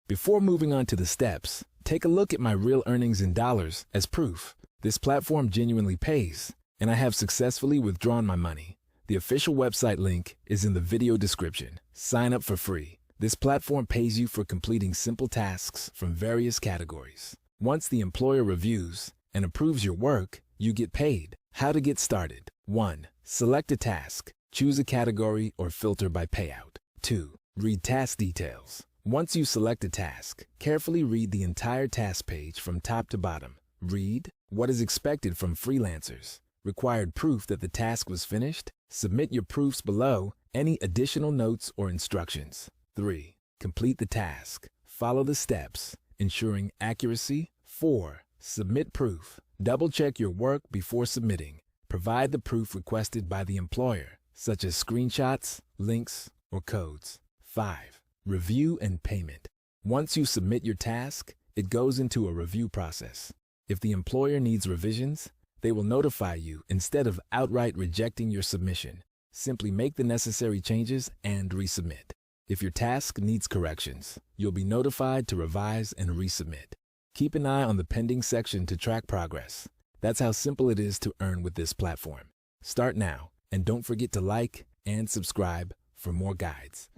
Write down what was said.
Before moving on to the steps, take a look at my real earnings in dollars as proof. This platform genuinely pays, and I have successfully withdrawn my money. The official website link is in the video description. Sign up for free. This platform pays you for completing simple tasks from various categories. Once the employer reviews and approves your work, you get paid. How to get started. 1. Select a task. Choose a category or filter by payout. 2. Read task details. Once you select a task, carefully read the entire task page from top to bottom. Read what is expected from freelancers. Required proof that the task was finished? Submit your proofs below, any additional notes or instructions. 3. Complete the task. Follow the steps, ensuring accuracy. 4. Submit proof. Double-check your work before submitting. Provide the proof requested by the employer, such as screenshots, links, or codes. 5. Review and payment. Once you submit your task, it goes into a review process. If the employer needs revisions, they will notify you instead of outright rejecting your submission. Simply make the necessary changes and resubmit. If your task needs corrections, you'll be notified to revise and resubmit. Keep an eye on the pending section to track progress. That's how simple it is to earn with this platform. Start now, and don't forget to like and subscribe for more guides.